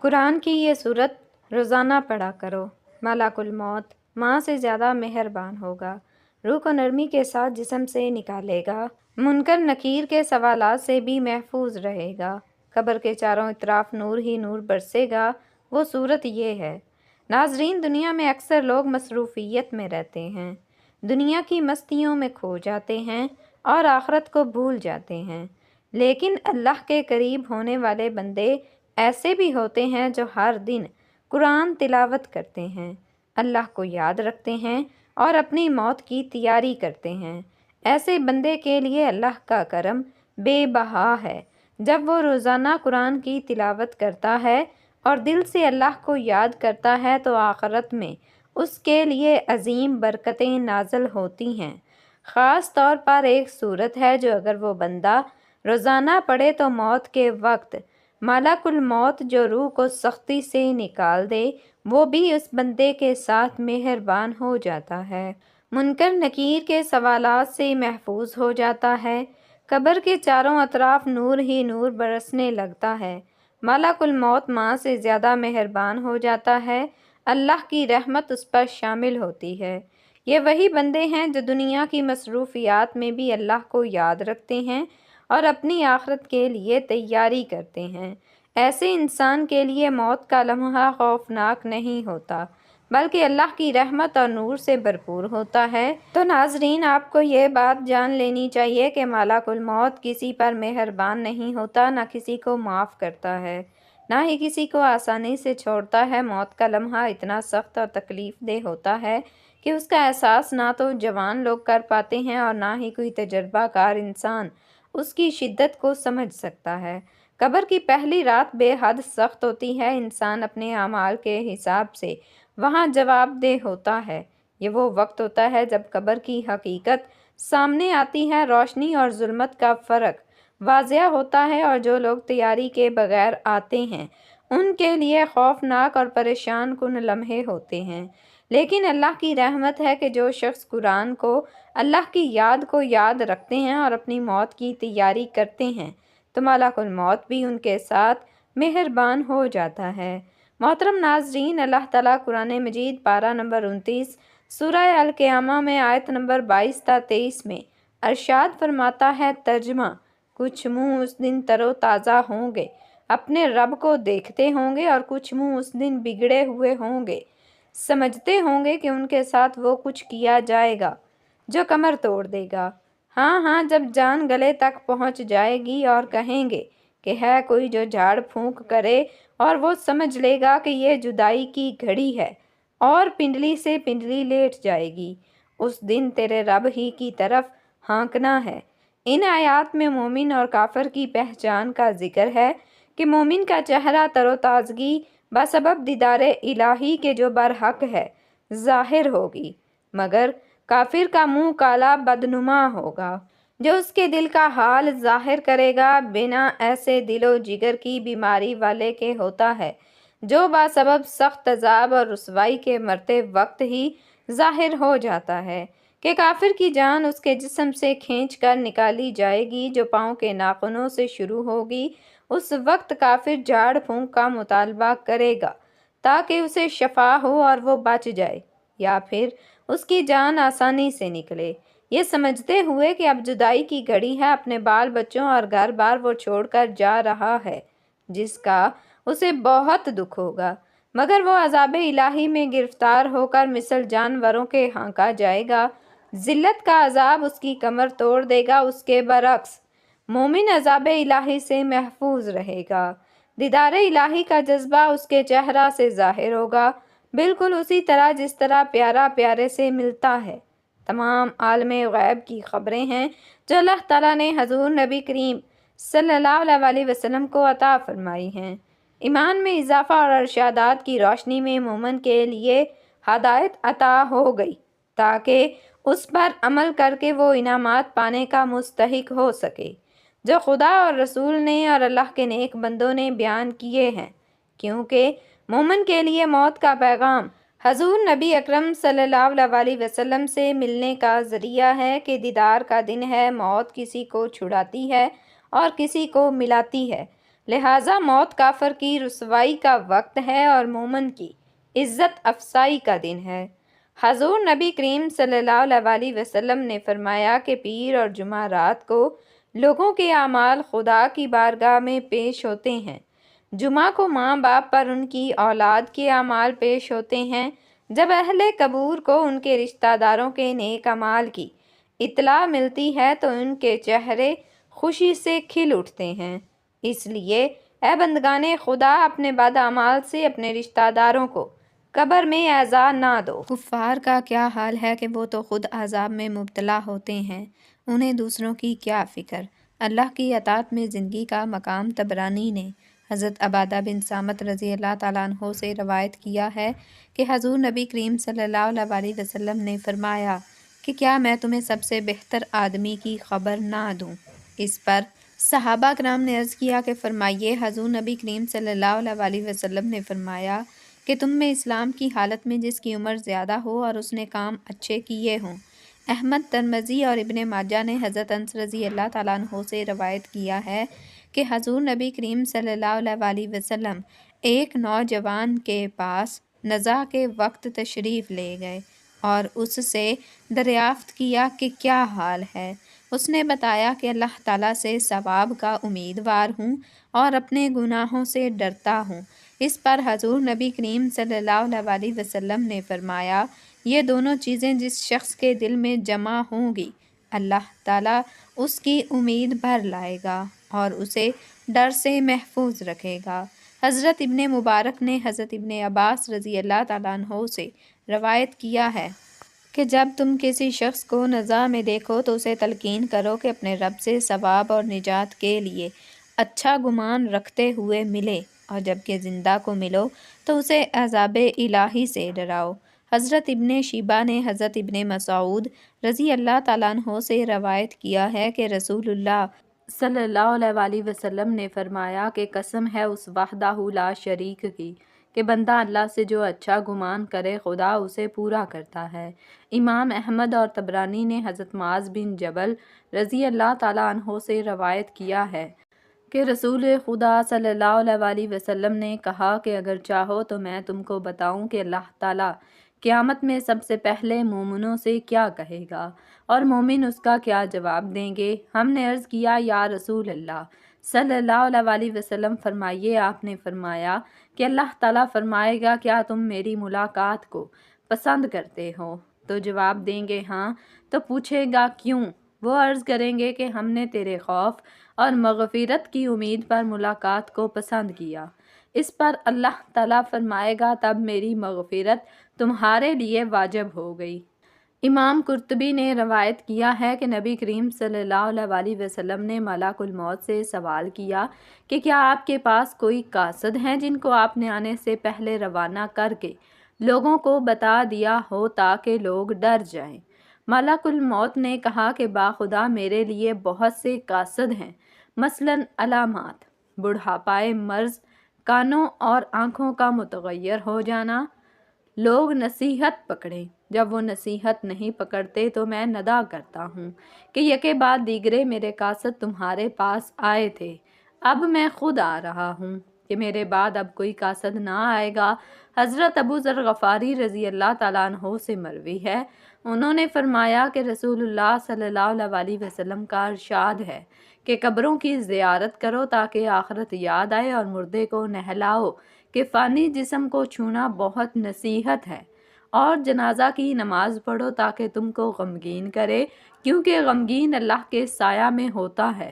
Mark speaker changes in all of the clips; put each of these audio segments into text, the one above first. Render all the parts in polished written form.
Speaker 1: قرآن کی یہ صورت روزانہ پڑھا کرو۔ ملک الموت ماں سے زیادہ مہربان ہوگا، روح کو نرمی کے ساتھ جسم سے نکالے گا، منکر نکیر کے سوالات سے بھی محفوظ رہے گا، قبر کے چاروں اطراف نور ہی نور برسے گا۔ وہ صورت یہ ہے۔ ناظرین، دنیا میں اکثر لوگ مصروفیت میں رہتے ہیں، دنیا کی مستیوں میں کھو جاتے ہیں اور آخرت کو بھول جاتے ہیں، لیکن اللہ کے قریب ہونے والے بندے ایسے بھی ہوتے ہیں جو ہر دن قرآن تلاوت کرتے ہیں، اللہ کو یاد رکھتے ہیں اور اپنی موت کی تیاری کرتے ہیں۔ ایسے بندے کے لیے اللہ کا کرم بے بہا ہے۔ جب وہ روزانہ قرآن کی تلاوت کرتا ہے اور دل سے اللہ کو یاد کرتا ہے تو آخرت میں اس کے لیے عظیم برکتیں نازل ہوتی ہیں۔ خاص طور پر ایک صورت ہے جو اگر وہ بندہ روزانہ پڑھے تو موت کے وقت ملک الموت جو روح کو سختی سے نکال دے وہ بھی اس بندے کے ساتھ مہربان ہو جاتا ہے، منکر نکیر کے سوالات سے محفوظ ہو جاتا ہے، قبر کے چاروں اطراف نور ہی نور برسنے لگتا ہے، ملک الموت ماں سے زیادہ مہربان ہو جاتا ہے، اللہ کی رحمت اس پر شامل ہوتی ہے۔ یہ وہی بندے ہیں جو دنیا کی مصروفیات میں بھی اللہ کو یاد رکھتے ہیں اور اپنی آخرت کے لیے تیاری کرتے ہیں۔ ایسے انسان کے لیے موت کا لمحہ خوفناک نہیں ہوتا بلکہ اللہ کی رحمت اور نور سے بھرپور ہوتا ہے۔ تو ناظرین، آپ کو یہ بات جان لینی چاہیے کہ ملک الموت کسی پر مہربان نہیں ہوتا، نہ کسی کو معاف کرتا ہے، نہ ہی کسی کو آسانی سے چھوڑتا ہے۔ موت کا لمحہ اتنا سخت اور تکلیف دہ ہوتا ہے کہ اس کا احساس نہ تو جوان لوگ کر پاتے ہیں اور نہ ہی کوئی تجربہ کار انسان اس کی شدت کو سمجھ سکتا ہے۔ قبر کی پہلی رات بے حد سخت ہوتی ہے، انسان اپنے اعمال کے حساب سے وہاں جواب دہ ہوتا ہے۔ یہ وہ وقت ہوتا ہے جب قبر کی حقیقت سامنے آتی ہے، روشنی اور ظلمت کا فرق واضح ہوتا ہے اور جو لوگ تیاری کے بغیر آتے ہیں ان کے لیے خوفناک اور پریشان کن لمحے ہوتے ہیں۔ لیکن اللہ کی رحمت ہے کہ جو شخص قرآن کو، اللہ کی یاد کو یاد رکھتے ہیں اور اپنی موت کی تیاری کرتے ہیں تو ملک الموت بھی ان کے ساتھ مہربان ہو جاتا ہے۔ محترم ناظرین، اللہ تعالیٰ قرآن مجید پارہ نمبر 29 سورہ القیامہ میں آیت نمبر 22 تا 23 میں ارشاد فرماتا ہے، ترجمہ: کچھ منہ اس دن تر و تازہ ہوں گے، اپنے رب کو دیکھتے ہوں گے، اور کچھ منہ اس دن بگڑے ہوئے ہوں گے، سمجھتے ہوں گے کہ ان کے ساتھ وہ کچھ کیا جائے گا جو کمر توڑ دے گا۔ ہاں ہاں، جب جان گلے تک پہنچ جائے گی اور کہیں گے کہ ہے کوئی جو جھاڑ پھونک کرے، اور وہ سمجھ لے گا کہ یہ جدائی کی گھڑی ہے اور پنڈلی سے پنڈلی لیٹ جائے گی۔ اس دن تیرے رب ہی کی طرف ہانکنا ہے۔ ان آیات میں مومن اور کافر کی پہچان کا ذکر ہے کہ مومن کا چہرہ تر و تازگی بسبب دیدار الہی کے جو برحق ہے ظاہر ہوگی، مگر کافر کا منہ کالا بدنما ہوگا جو اس کے دل کا حال ظاہر کرے گا۔ بنا ایسے دل و جگر کی بیماری والے کے ہوتا ہے جو بسبب سخت عذاب اور رسوائی کے مرتے وقت ہی ظاہر ہو جاتا ہے کہ کافر کی جان اس کے جسم سے کھینچ کر نکالی جائے گی جو پاؤں کے ناخنوں سے شروع ہوگی۔ اس وقت کافر جھاڑ پھونک کا مطالبہ کرے گا تاکہ اسے شفا ہو اور وہ بچ جائے، یا پھر اس کی جان آسانی سے نکلے، یہ سمجھتے ہوئے کہ اب جدائی کی گھڑی ہے، اپنے بال بچوں اور گھر بار وہ چھوڑ کر جا رہا ہے جس کا اسے بہت دکھ ہوگا، مگر وہ عذاب الہی میں گرفتار ہو کر مثل جانوروں کے ہانکا جائے گا۔ ذلت کا عذاب اس کی کمر توڑ دے گا۔ اس کے برعکس مومن عذاب الہی سے محفوظ رہے گا۔ دیدار الہی کا جذبہ اس کے چہرہ سے ظاہر ہوگا، بالکل اسی طرح جس طرح پیارا پیارے سے ملتا ہے۔ تمام عالم غیب کی خبریں ہیں جو اللہ تعالیٰ نے حضور نبی کریم صلی اللہ علیہ وسلم کو عطا فرمائی ہیں۔ ایمان میں اضافہ اور ارشادات کی روشنی میں مومن کے لیے ہدایت عطا ہو گئی تاکہ اس پر عمل کر کے وہ انعامات پانے کا مستحق ہو سکے جو خدا اور رسول نے اور اللہ کے نیک بندوں نے بیان کیے ہیں، کیونکہ مومن کے لیے موت کا پیغام حضور نبی اکرم صلی اللہ علیہ وسلم سے ملنے کا ذریعہ ہے کہ دیدار کا دن ہے، موت کسی کو چھڑاتی ہے اور کسی کو ملاتی ہے، لہٰذا موت کافر کی رسوائی کا وقت ہے اور مومن کی عزت افزائی کا دن ہے۔ حضور نبی کریم صلی اللہ علیہ وسلم نے فرمایا کہ پیر اور جمعہ رات کو لوگوں کے اعمال خدا کی بارگاہ میں پیش ہوتے ہیں۔ جمعہ کو ماں باپ پر ان کی اولاد کے اعمال پیش ہوتے ہیں۔ جب اہل قبور کو ان کے رشتہ داروں کے نیک اعمال کی اطلاع ملتی ہے تو ان کے چہرے خوشی سے کھل اٹھتے ہیں۔ اس لیے اے بندگان خدا، اپنے بد اعمال سے اپنے رشتہ داروں کو قبر میں ایذا نہ دو۔ کفار کا کیا حال ہے کہ وہ تو خود عذاب میں مبتلا ہوتے ہیں، انہیں دوسروں کی کیا فکر۔ اللہ کی اطاعت میں زندگی کا مقام۔ طبرانی نے حضرت عبادہ بن صامت رضی اللہ تعالیٰ عنہ سے روایت کیا ہے کہ حضور نبی کریم صلی اللہ علیہ وسلم نے فرمایا کہ کیا میں تمہیں سب سے بہتر آدمی کی خبر نہ دوں؟ اس پر صحابہ کرام نے عرض کیا کہ فرمائیے۔ حضور نبی کریم صلی اللہ علیہ وسلم نے فرمایا کہ تم میں اسلام کی حالت میں جس کی عمر زیادہ ہو اور اس نے کام اچھے کیے ہوں۔ احمد، ترمذی اور ابن ماجہ نے حضرت انس رضی اللہ تعالیٰ عنہ سے روایت کیا ہے کہ حضور نبی کریم صلی اللہ علیہ وسلم ایک نوجوان کے پاس نزاع کے وقت تشریف لے گئے اور اس سے دریافت کیا کہ کیا حال ہے۔ اس نے بتایا کہ اللہ تعالیٰ سے ثواب کا امیدوار ہوں اور اپنے گناہوں سے ڈرتا ہوں۔ اس پر حضور نبی کریم صلی اللہ علیہ وسلم نے فرمایا، یہ دونوں چیزیں جس شخص کے دل میں جمع ہوں گی، اللہ تعالیٰ اس کی امید بھر لائے گا اور اسے ڈر سے محفوظ رکھے گا۔ حضرت ابن مبارک نے حضرت ابن عباس رضی اللہ تعالیٰ عنہ سے روایت کیا ہے کہ جب تم کسی شخص کو نزاع میں دیکھو تو اسے تلقین کرو کہ اپنے رب سے ثواب اور نجات کے لیے اچھا گمان رکھتے ہوئے ملے، اور جب کہ زندہ کو ملو تو اسے عذاب الہی سے ڈراؤ۔ حضرت ابن شیبہ نے حضرت ابن مسعود رضی اللہ تعالیٰ عنہ سے روایت کیا ہے کہ رسول اللہ صلی اللہ علیہ وسلم نے فرمایا کہ قسم ہے اس وحدہ لا شریک کی کہ بندہ اللہ سے جو اچھا گمان کرے خدا اسے پورا کرتا ہے۔ امام احمد اور طبرانی نے حضرت معاذ بن جبل رضی اللہ تعالیٰ عنہ سے روایت کیا ہے کہ رسول خدا صلی اللہ علیہ وسلم نے کہا کہ اگر چاہو تو میں تم کو بتاؤں کہ اللہ تعالیٰ قیامت میں سب سے پہلے مومنوں سے کیا کہے گا اور مومن اس کا کیا جواب دیں گے۔ ہم نے عرض کیا، یا رسول اللہ صلی اللہ علیہ وسلم فرمائیے۔ آپ نے فرمایا کہ اللہ تعالیٰ فرمائے گا، کیا تم میری ملاقات کو پسند کرتے ہو؟ تو جواب دیں گے ہاں۔ تو پوچھے گا کیوں؟ وہ عرض کریں گے کہ ہم نے تیرے خوف اور مغفرت کی امید پر ملاقات کو پسند کیا۔ اس پر اللہ تعالیٰ فرمائے گا، تب میری مغفرت تمہارے لیے واجب ہو گئی۔ امام قرطبی نے روایت کیا ہے کہ نبی کریم صلی اللہ علیہ وسلم نے ملک الموت سے سوال کیا کہ کیا آپ کے پاس کوئی قاصد ہیں جن کو آپ نے آنے سے پہلے روانہ کر کے لوگوں کو بتا دیا ہو تاکہ لوگ ڈر جائیں؟ ملک الموت نے کہا کہ باخدا میرے لیے بہت سے قاصد ہیں، مثلاً علامات، بڑھاپائے، مرض، کانوں اور آنکھوں کا متغیر ہو جانا۔ لوگ نصیحت پکڑیں، جب وہ نصیحت نہیں پکڑتے تو میں ندا کرتا ہوں کہ یکے بعد دیگرے میرے قاصد تمہارے پاس آئے تھے، اب میں خود آ رہا ہوں کہ میرے بعد اب کوئی قاصد نہ آئے گا۔ حضرت ابو ذر غفاری رضی اللہ تعالیٰ عنہ سے مروی ہے، انہوں نے فرمایا کہ رسول اللہ صلی اللہ علیہ وسلم کا ارشاد ہے کہ قبروں کی زیارت کرو تاکہ آخرت یاد آئے اور مردے کو نہلاؤ کہ فانی جسم کو چھونا بہت نصیحت ہے، اور جنازہ کی نماز پڑھو تاکہ تم کو غمگین کرے، کیونکہ غمگین اللہ کے سایہ میں ہوتا ہے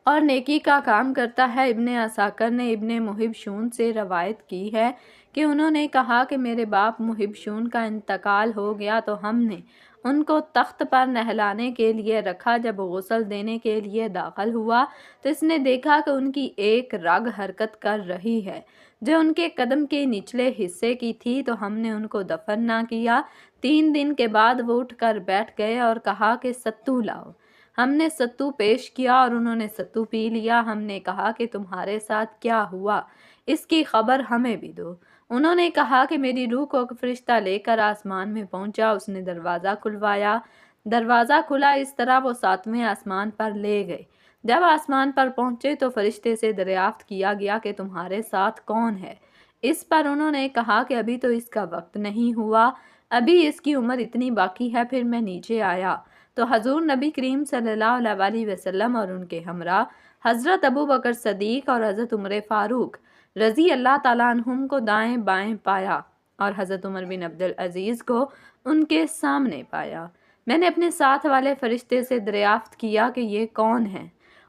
Speaker 1: اور نیکی کا کام کرتا ہے۔ ابن عساکر نے ابن محب شون سے روایت کی ہے کہ انہوں نے کہا کہ میرے باپ محب شون کا انتقال ہو گیا تو ہم نے ان کو تخت پر نہلانے کے لیے رکھا۔ جب غسل دینے کے لیے داخل ہوا تو اس نے دیکھا کہ ان کی ایک رگ حرکت کر رہی ہے جو ان کے قدم کے نچلے حصے کی تھی، تو ہم نے ان کو دفن نہ کیا۔ 3 دن کے بعد وہ اٹھ کر بیٹھ گئے اور کہا کہ ستو لاؤ۔ ہم نے ستو پیش کیا اور انہوں نے ستو پی لیا۔ ہم نے کہا کہ تمہارے ساتھ کیا ہوا، اس کی خبر ہمیں بھی دو۔ انہوں نے کہا کہ میری روح کو فرشتہ لے کر آسمان میں پہنچا، اس نے دروازہ کھلوایا، دروازہ کھلا، اس طرح وہ 7ویں آسمان پر لے گئے۔
Speaker 2: جب آسمان پر پہنچے تو فرشتے سے دریافت کیا گیا کہ تمہارے ساتھ کون ہے؟ اس پر انہوں نے کہا کہ ابھی تو اس کا وقت نہیں ہوا، ابھی اس کی عمر اتنی باقی ہے۔ پھر میں نیچے آیا تو حضور نبی کریم صلی اللہ علیہ وسلم اور ان کے ہمراہ حضرت ابو بکر صدیق اور حضرت عمر فاروق رضی اللہ تعالیٰ عنہم کو دائیں بائیں پایا اور حضرت عمر بن عبدالعزیز کو ان کے سامنے پایا۔ میں نے اپنے ساتھ والے فرشتے سے دریافت کیا کہ یہ کون ہیں؟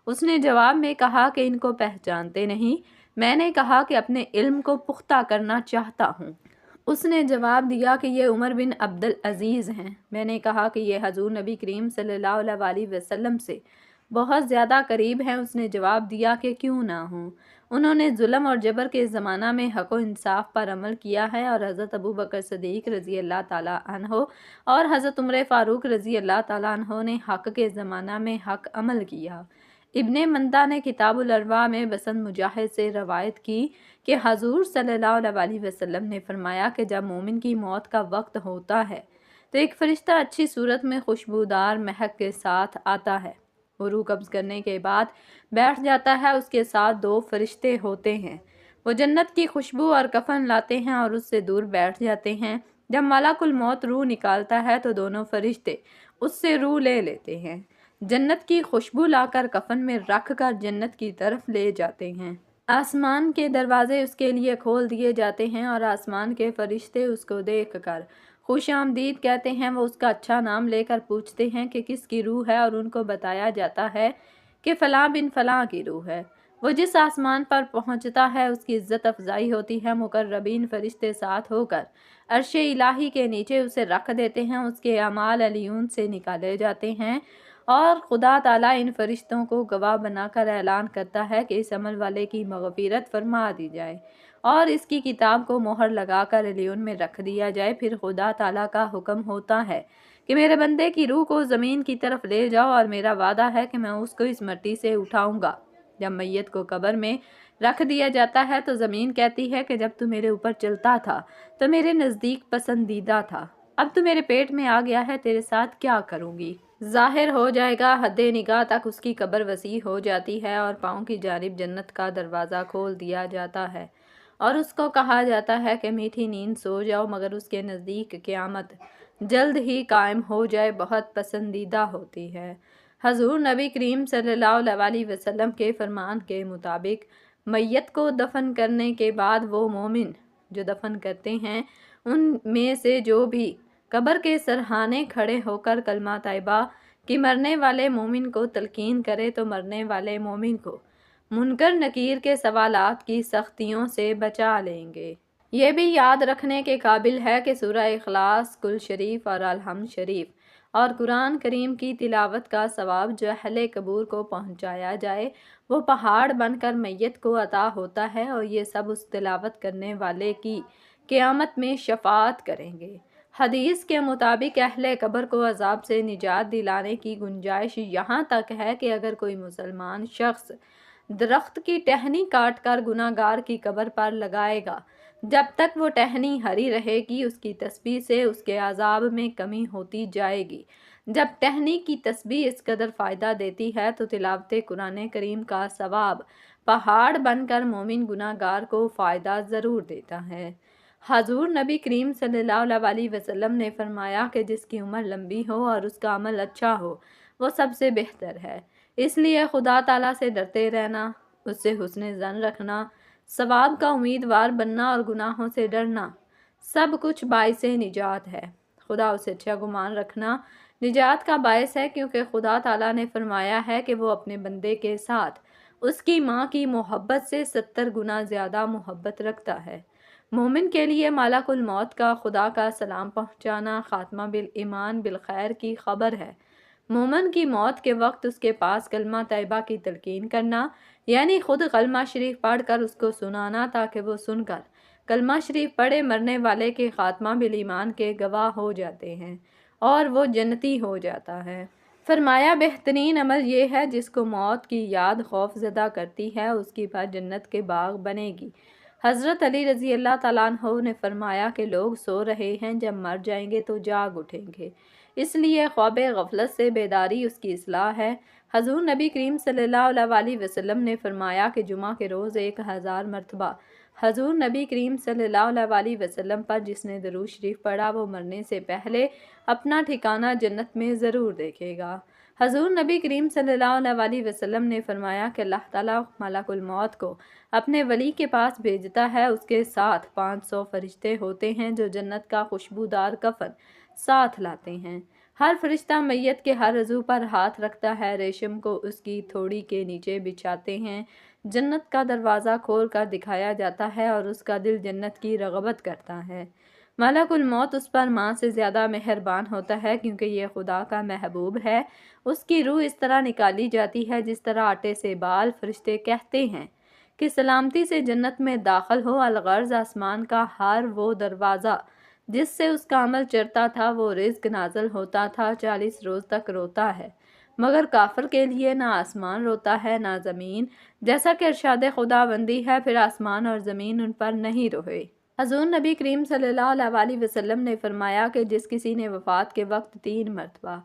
Speaker 2: اس نے جواب میں کہا کہ ان کو پہچانتے نہیں۔ میں نے کہا کہ اپنے علم کو پختہ کرنا چاہتا ہوں۔ اس نے جواب دیا کہ یہ عمر بن عبدالعزیز ہیں۔ میں نے کہا کہ یہ حضور نبی کریم صلی اللہ علیہ وسلم سے بہت زیادہ قریب ہیں۔ اس نے جواب دیا کہ کیوں نہ ہوں، انہوں نے ظلم اور جبر کے زمانہ میں حق و انصاف پر عمل کیا ہے، اور حضرت ابو بکر صدیق رضی اللہ تعالیٰ عنہ اور حضرت عمر فاروق رضی اللہ تعالیٰ عنہ نے حق کے زمانہ میں حق عمل کیا۔ ابن مندہ نے کتاب الارواح میں بسنت مجاہد سے روایت کی کہ حضور صلی اللہ علیہ وسلم نے فرمایا کہ جب مومن کی موت کا وقت ہوتا ہے تو ایک فرشتہ اچھی صورت میں خوشبودار مہک کے ساتھ آتا ہے، وہ روح قبض کرنے کے بعد بیٹھ جاتا ہے، اس کے ساتھ 2 فرشتے ہوتے ہیں، وہ جنت کی خوشبو اور کفن لاتے ہیں اور اس سے دور بیٹھ جاتے ہیں۔ جب ملک الموت روح نکالتا ہے تو دونوں فرشتے اس سے روح لے لیتے ہیں، جنت کی خوشبو لا کر کفن میں رکھ کر جنت کی طرف لے جاتے ہیں۔ آسمان کے دروازے اس کے لیے کھول دیے جاتے ہیں اور آسمان کے فرشتے اس کو دیکھ کر خوش آمدید کہتے ہیں۔ وہ اس کا اچھا نام لے کر پوچھتے ہیں کہ کس کی روح ہے، اور ان کو بتایا جاتا ہے کہ فلاں بن فلاں کی روح ہے۔ وہ جس آسمان پر پہنچتا ہے اس کی عزت افزائی ہوتی ہے، مقربین فرشتے ساتھ ہو کر عرش الہی کے نیچے اسے رکھ دیتے ہیں، اس کے اعمال علیون سے نکالے جاتے ہیں، اور خدا تعالیٰ ان فرشتوں کو گواہ بنا کر اعلان کرتا ہے کہ اس عمل والے کی مغفرت فرما دی جائے اور اس کی کتاب کو مہر لگا کر علیون میں رکھ دیا جائے۔ پھر خدا تعالیٰ کا حکم ہوتا ہے کہ میرے بندے کی روح کو زمین کی طرف لے جاؤ، اور میرا وعدہ ہے کہ میں اس کو اس مٹی سے اٹھاؤں گا۔ جب میت کو قبر میں رکھ دیا جاتا ہے تو زمین کہتی ہے کہ جب تو میرے اوپر چلتا تھا تو میرے نزدیک پسندیدہ تھا، اب تو میرے پیٹ میں آ گیا ہے، تیرے ساتھ کیا کروں گی؟ ظاہر ہو جائے گا، حد نگاہ تک اس کی قبر وسیع ہو جاتی ہے اور پاؤں کی جانب جنت کا دروازہ کھول دیا جاتا ہے، اور اس کو کہا جاتا ہے کہ میٹھی نیند سو جاؤ، مگر اس کے نزدیک قیامت جلد ہی قائم ہو جائے، بہت پسندیدہ ہوتی ہے۔ حضور نبی کریم صلی اللہ علیہ وسلم کے فرمان کے مطابق میت کو دفن کرنے کے بعد وہ مومن جو دفن کرتے ہیں ان میں سے جو بھی قبر کے سرہانے کھڑے ہو کر کلمہ طیبہ کہ مرنے والے مومن کو تلقین کرے تو مرنے والے مومن کو منکر نکیر کے سوالات کی سختیوں سے بچا لیں گے۔ یہ بھی یاد رکھنے کے قابل ہے کہ سورہ اخلاص، کل شریف اور الحمد شریف اور قرآن کریم کی تلاوت کا ثواب جو اہل قبور کو پہنچایا جائے وہ پہاڑ بن کر میت کو عطا ہوتا ہے، اور یہ سب اس تلاوت کرنے والے کی قیامت میں شفاعت کریں گے۔ حدیث کے مطابق اہل قبر کو عذاب سے نجات دلانے کی گنجائش یہاں تک ہے کہ اگر کوئی مسلمان شخص درخت کی ٹہنی کاٹ کر گناہ گار کی قبر پر لگائے گا، جب تک وہ ٹہنی ہری رہے گی اس کی تسبیح سے اس کے عذاب میں کمی ہوتی جائے گی۔ جب ٹہنی کی تسبیح اس قدر فائدہ دیتی ہے تو تلاوت قرآن کریم کا ثواب پہاڑ بن کر مومن گناہ گار کو فائدہ ضرور دیتا ہے۔ حضور نبی کریم صلی اللہ علیہ وسلم نے فرمایا کہ جس کی عمر لمبی ہو اور اس کا عمل اچھا ہو وہ سب سے بہتر ہے، اس لیے خدا تعالیٰ سے ڈرتے رہنا، اس سے حسن ظن رکھنا، ثواب کا امیدوار بننا اور گناہوں سے ڈرنا سب کچھ باعث نجات ہے۔ خدا اسے اچھا گمان رکھنا نجات کا باعث ہے، کیونکہ خدا تعالیٰ نے فرمایا ہے کہ وہ اپنے بندے کے ساتھ اس کی ماں کی محبت سے 70 گنا زیادہ محبت رکھتا ہے۔ مومن کے لیے ملک الموت کا خدا کا سلام پہنچانا خاتمہ بالایمان بالخیر کی خبر ہے۔ مومن کی موت کے وقت اس کے پاس کلمہ طیبہ کی تلقین کرنا، یعنی خود کلمہ شریف پڑھ کر اس کو سنانا تاکہ وہ سن کر کلمہ شریف پڑھے، مرنے والے کے خاتمہ بالایمان کے گواہ ہو جاتے ہیں اور وہ جنتی ہو جاتا ہے۔ فرمایا بہترین عمل یہ ہے جس کو موت کی یاد خوف زدہ کرتی ہے، اس کی بعد جنت کے باغ بنے گی۔ حضرت علی رضی اللہ تعالیٰ عنہ نے فرمایا کہ لوگ سو رہے ہیں، جب مر جائیں گے تو جاگ اٹھیں گے، اس لیے خواب غفلت سے بیداری اس کی اصلاح ہے۔ حضور نبی کریم صلی اللہ علیہ وسلم نے فرمایا کہ جمعہ کے روز 1000 مرتبہ حضور نبی کریم صلی اللہ علیہ وسلم پر جس نے درود شریف پڑھا وہ مرنے سے پہلے اپنا ٹھکانہ جنت میں ضرور دیکھے گا۔ حضور نبی کریم صلی اللہ علیہ وسلم نے فرمایا کہ اللہ تعالیٰ ملک الموت کو اپنے ولی کے پاس بھیجتا ہے، اس کے ساتھ 500 فرشتے ہوتے ہیں جو جنت کا خوشبودار کفن ساتھ لاتے ہیں۔ ہر فرشتہ میت کے ہر عضو پر ہاتھ رکھتا ہے، ریشم کو اس کی تھوڑی کے نیچے بچھاتے ہیں، جنت کا دروازہ کھول کر دکھایا جاتا ہے اور اس کا دل جنت کی رغبت کرتا ہے۔ ملک الموت اس پر ماں سے زیادہ مہربان ہوتا ہے کیونکہ یہ خدا کا محبوب ہے۔ اس کی روح اس طرح نکالی جاتی ہے جس طرح آٹے سے بال۔ فرشتے کہتے ہیں کہ سلامتی سے جنت میں داخل ہو، الغرض آسمان کا ہر وہ دروازہ جس سے اس کا عمل چڑھتا تھا وہ رزق نازل ہوتا تھا، 40 روز تک روتا ہے، مگر کافر کے لیے نہ آسمان روتا ہے نہ زمین، جیسا کہ ارشاد خدا بندی ہے، پھر آسمان اور زمین ان پر نہیں روئے۔ حضور نبی کریم صلی اللہ علیہ وسلم نے فرمایا کہ جس کسی نے وفات کے وقت 3 مرتبہ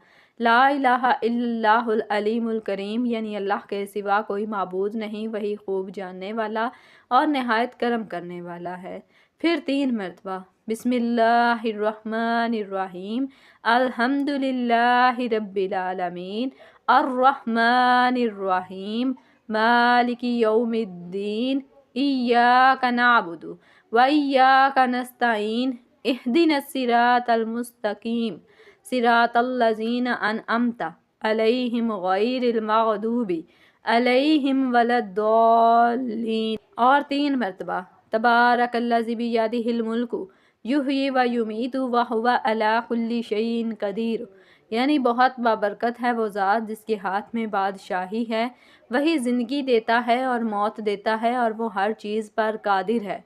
Speaker 2: لا الہ الا اللہ العلیم الکریم یعنی اللہ کے سوا کوئی معبود نہیں، وہی خوب جاننے والا اور نہایت کرم کرنے والا ہے، پھر 3 مرتبہ بسم اللہ الرحمن الرحیم الحمدللہ رب العالمین الرحمن الرحیم مالک یوم الدین ایاک نعبد وَإِيَّاكَ نَسْتَعِينُ اهْدِنَا الصِّرَاطَ الْمُسْتَقِيمَ صِرَاطَ الَّذِينَ أَنْعَمْتَ عَلَيْهِمْ غَيْرِ الْمَغْضُوبِ عَلَيْهِمْ وَلَا الضَّالِّينَ اور 3 مرتبہ تبارک الذی بیدہ الملک یحیی و یمیت وہو علی کل شیء قدیر یعنی بہت بابرکت ہے وہ ذات جس کے ہاتھ میں بادشاہی ہے، وہی زندگی دیتا ہے اور موت دیتا ہے اور وہ ہر چیز پر قادر ہے،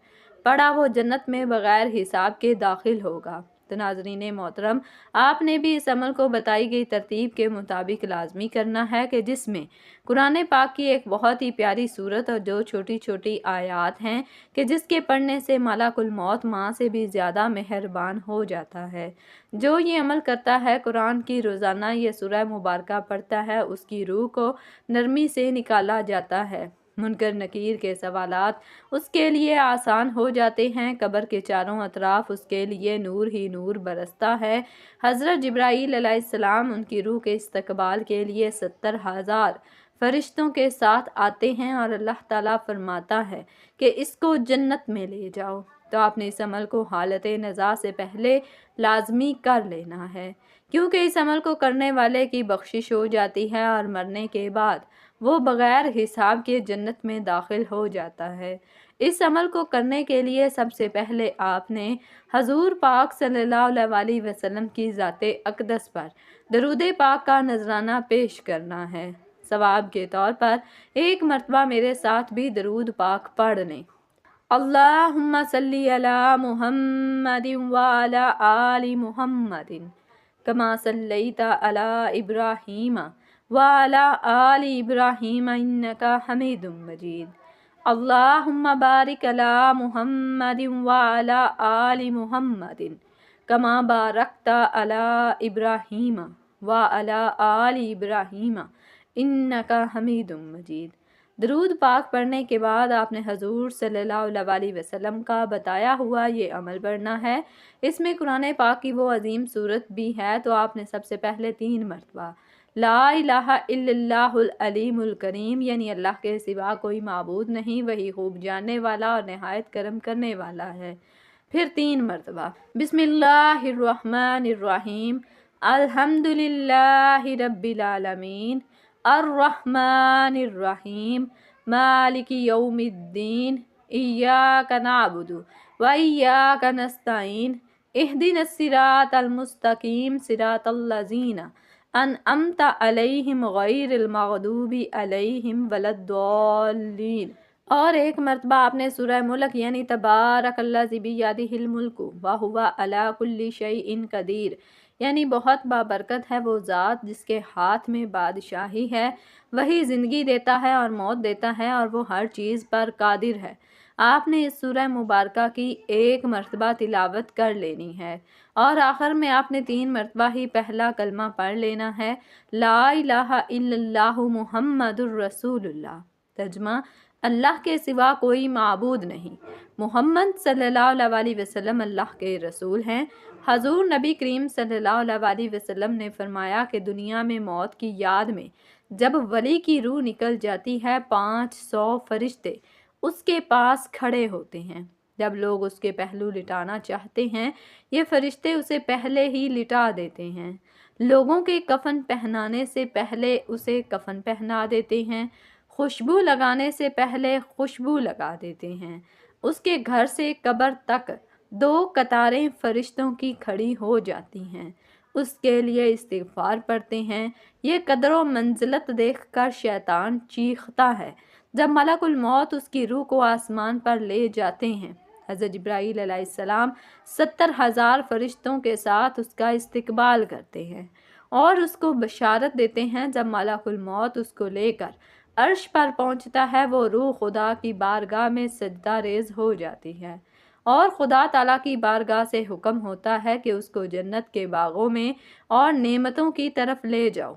Speaker 2: پڑھا وہ جنت میں بغیر حساب کے داخل ہوگا۔ تو ناظرین محترم، آپ نے بھی اس عمل کو بتائی گئی ترتیب کے مطابق لازمی کرنا ہے کہ جس میں قرآن پاک کی ایک بہت ہی پیاری صورت اور جو چھوٹی چھوٹی آیات ہیں کہ جس کے پڑھنے سے ملک الموت ماں سے بھی زیادہ مہربان ہو جاتا ہے۔ جو یہ عمل کرتا ہے، قرآن کی روزانہ یہ سورہ مبارکہ پڑھتا ہے، اس کی روح کو نرمی سے نکالا جاتا ہے، منکر نکیر کے سوالات اس کے لیے آسان ہو جاتے ہیں، قبر کے چاروں اطراف اس کے لیے نور ہی نور برستا ہے۔ حضرت جبرائیل علیہ السلام ان کی روح کے استقبال کے لیے 70,000 فرشتوں کے ساتھ آتے ہیں اور اللہ تعالیٰ فرماتا ہے کہ اس کو جنت میں لے جاؤ۔ تو آپ نے اس عمل کو حالت نزاع سے پہلے لازمی کر لینا ہے، کیونکہ اس عمل کو کرنے والے کی بخشش ہو جاتی ہے اور مرنے کے بعد وہ بغیر حساب کے جنت میں داخل ہو جاتا ہے۔ اس عمل کو کرنے کے لیے سب سے پہلے آپ نے حضور پاک صلی اللہ علیہ وسلم کی ذات اقدس پر درود پاک کا نذرانہ پیش کرنا ہے۔ ثواب کے طور پر 1 مرتبہ میرے ساتھ بھی درود پاک پڑھ لیں۔ اللہم صلی علی محمد وعلی آل محمد کما صلیت علی ابراہیم وعلی آل ابراہیم انکا حمید مجید۔ اللہم بارک علی محمد وعلی آل محمد کما بارکت علی ابراہیم وعلی آل ابراہیم انکا حمید مجید۔ درود پاک پڑھنے کے بعد آپ نے حضور صلی اللہ علیہ وسلم کا بتایا ہوا یہ عمل پڑھنا ہے۔ اس میں قرآن پاک کی وہ عظیم صورت بھی ہے، تو آپ نے سب سے پہلے 3 مرتبہ لا الہ الا اللہ العلیم الکریم یعنی اللہ کے سوا کوئی معبود نہیں، وہی خوب جاننے والا اور نہایت کرم کرنے والا ہے، پھر 3 مرتبہ بسم اللہ الرحمن الرحیم الحمدللہ رب العالمین الرحمن الرحیم مالک یوم الدین ایاک نعبد وایاک نستعین اہدنا الصراط المستقیم صراط الذین انعمت علیہم غیر المغضوب علیہم ولا الضالین۔ اور 1 مرتبہ آپ نے سورہ ملک یعنی تبارک الذی بیدہ الملک وہو علی کل شیء قدیر یعنی بہت بابرکت ہے وہ ذات جس کے ہاتھ میں بادشاہی ہے، وہی زندگی دیتا ہے اور موت دیتا ہے اور وہ ہر چیز پر قادر ہے، آپ نے اس سورہ مبارکہ کی 1 مرتبہ تلاوت کر لینی ہے اور آخر میں آپ نے 3 مرتبہ ہی پہلا کلمہ پڑھ لینا ہے، لا الہ الا اللہ محمد الرسول اللہ۔ ترجمہ: اللہ کے سوا کوئی معبود نہیں، محمد صلی اللہ علیہ وسلم اللہ کے رسول ہیں۔ حضور نبی کریم صلی اللہ علیہ وسلم نے فرمایا کہ دنیا میں موت کی یاد میں جب ولی کی روح نکل جاتی ہے 500 فرشتے اس کے پاس کھڑے ہوتے ہیں۔ جب لوگ اس کے پہلو لٹانا چاہتے ہیں، یہ فرشتے اسے پہلے ہی لٹا دیتے ہیں۔ لوگوں کے کفن پہنانے سے پہلے اسے کفن پہنا دیتے ہیں، خوشبو لگانے سے پہلے خوشبو لگا دیتے ہیں۔ اس کے گھر سے قبر تک 2 قطاریں فرشتوں کی کھڑی ہو جاتی ہیں، اس کے لیے استغفار پڑھتے ہیں۔ یہ قدر و منزلت دیکھ کر شیطان چیختا ہے۔ جب ملک الموت اس کی روح کو آسمان پر لے جاتے ہیں، حضرت جبرائیل علیہ السلام 70,000 فرشتوں کے ساتھ اس کا استقبال کرتے ہیں اور اس کو بشارت دیتے ہیں۔ جب ملک الموت اس کو لے کر عرش پر پہنچتا ہے، وہ روح خدا کی بارگاہ میں سجدہ ریز ہو جاتی ہے اور خدا تعالیٰ کی بارگاہ سے حکم ہوتا ہے کہ اس کو جنت کے باغوں میں اور نعمتوں کی طرف لے جاؤ۔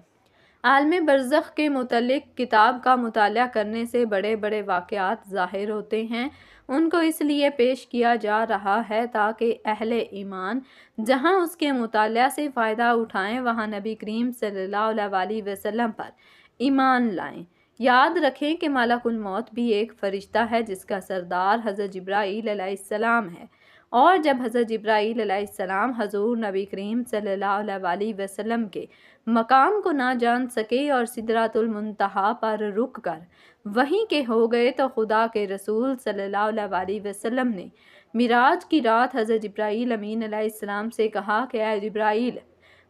Speaker 2: عالم برزخ کے متعلق کتاب کا مطالعہ کرنے سے بڑے بڑے واقعات ظاہر ہوتے ہیں۔ ان کو اس لیے پیش کیا جا رہا ہے تاکہ اہل ایمان جہاں اس کے مطالعہ سے فائدہ اٹھائیں، وہاں نبی کریم صلی اللہ علیہ وسلم پر ایمان لائیں۔ یاد رکھیں کہ ملک الموت بھی ایک فرشتہ ہے جس کا سردار حضرت جبرائیل علیہ السلام ہے، اور جب حضرت جبرائیل علیہ السلام حضور نبی کریم صلی اللہ علیہ وسلم کے مقام کو نہ جان سکے اور سدرۃ المنتہا پر رک کر وہیں کے ہو گئے، تو خدا کے رسول صلی اللہ علیہ وسلم نے معراج کی رات حضرت جبرائیل امین علیہ السلام سے کہا کہ اے جبرائیل،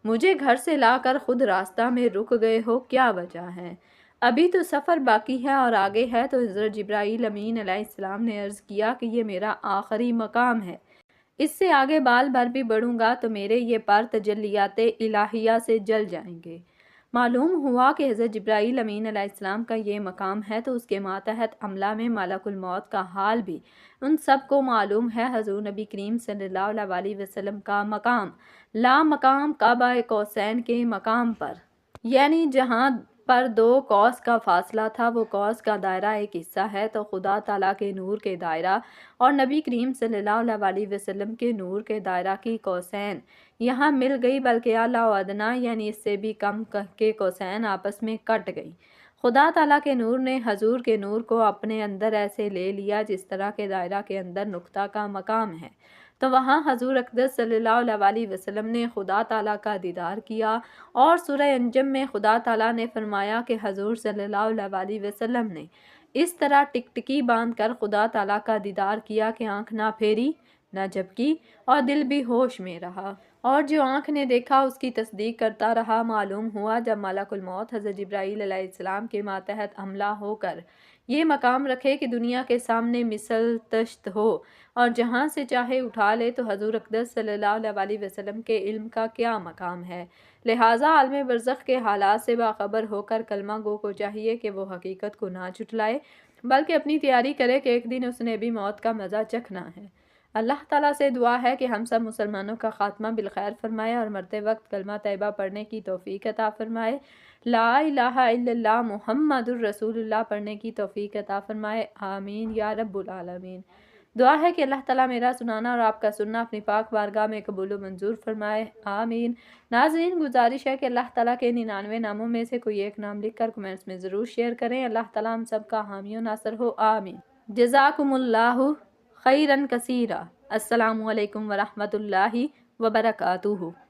Speaker 2: مجھے گھر سے لا کر خود راستہ میں رک گئے ہو، کیا وجہ ہے؟ ابھی تو سفر باقی ہے اور آگے ہے۔ تو حضرت جبرائیل امین علیہ السلام نے عرض کیا کہ یہ میرا آخری مقام ہے، اس سے آگے بال بھر بھی بڑھوں گا تو میرے یہ پر تجلیات الہیہ سے جل جائیں گے۔ معلوم ہوا کہ حضرت جبرائیل امین علیہ السلام کا یہ مقام ہے، تو اس کے ماتحت عملہ میں ملک الموت کا حال بھی ان سب کو معلوم ہے۔ حضور نبی کریم صلی اللہ علیہ وسلم کا مقام لا مقام قاب قوسین کے مقام پر، یعنی جہاں پر 2 قوس کا فاصلہ تھا، وہ قوس کا دائرہ ایک حصہ ہے، تو خدا تعالیٰ کے نور کے دائرہ اور نبی کریم صلی اللہ علیہ وسلم کے نور کے دائرہ کی قوسین یہاں مل گئی، بلکہ اعلیٰ و ادنا یعنی اس سے بھی کم کے قوسین آپس میں کٹ گئی۔ خدا تعالیٰ کے نور نے حضور کے نور کو اپنے اندر ایسے لے لیا جس طرح کے دائرہ کے اندر نقطہ کا مقام ہے، تو وہاں حضور اقدس صلی اللہ علیہ وسلم نے خدا تعالیٰ کا دیدار کیا، اور سورہ انجم میں خدا تعالیٰ نے فرمایا کہ حضور صلی اللہ علیہ وسلم نے اس طرح ٹکٹکی باندھ کر خدا تعالیٰ کا دیدار کیا کہ آنکھ نہ پھیری نہ جھپکی اور دل بھی ہوش میں رہا، اور جو آنکھ نے دیکھا اس کی تصدیق کرتا رہا۔ معلوم ہوا جب ملک الموت حضرت جبرائیل علیہ السلام کے ماتحت حملہ ہو کر یہ مقام رکھے کہ دنیا کے سامنے مثل تشت ہو اور جہاں سے چاہے اٹھا لے، تو حضور اقدس صلی اللہ علیہ وسلم کے علم کا کیا مقام ہے؟ لہٰذا عالم برزخ کے حالات سے باخبر ہو کر کلمہ گو کو چاہیے کہ وہ حقیقت کو نہ جھٹلائے، بلکہ اپنی تیاری کرے کہ ایک دن اس نے بھی موت کا مزہ چکھنا ہے۔ اللہ تعالیٰ سے دعا ہے کہ ہم سب مسلمانوں کا خاتمہ بالخیر فرمائے اور مرتے وقت کلمہ طیبہ پڑھنے کی توفیق عطا فرمائے، لا الہ الا اللہ محمد الرسول اللہ پڑھنے کی توفیق عطا فرمائے، آمین یا رب العالمین۔ دعا ہے کہ اللہ تعالیٰ میرا سنانا اور آپ کا سننا اپنی پاک بارگاہ میں قبول و منظور فرمائے، آمین۔ ناظرین، گزارش ہے کہ اللہ تعالیٰ کے 99 ناموں میں سے کوئی ایک نام لکھ کر کمنٹس میں ضرور شیئر کریں۔ اللہ تعالیٰ ہم سب کا حامی و ناصر ہو، آمین۔ جزاکم اللہ خیراً کثیرا۔ السلام علیکم ورحمۃ اللہ وبرکاتہ۔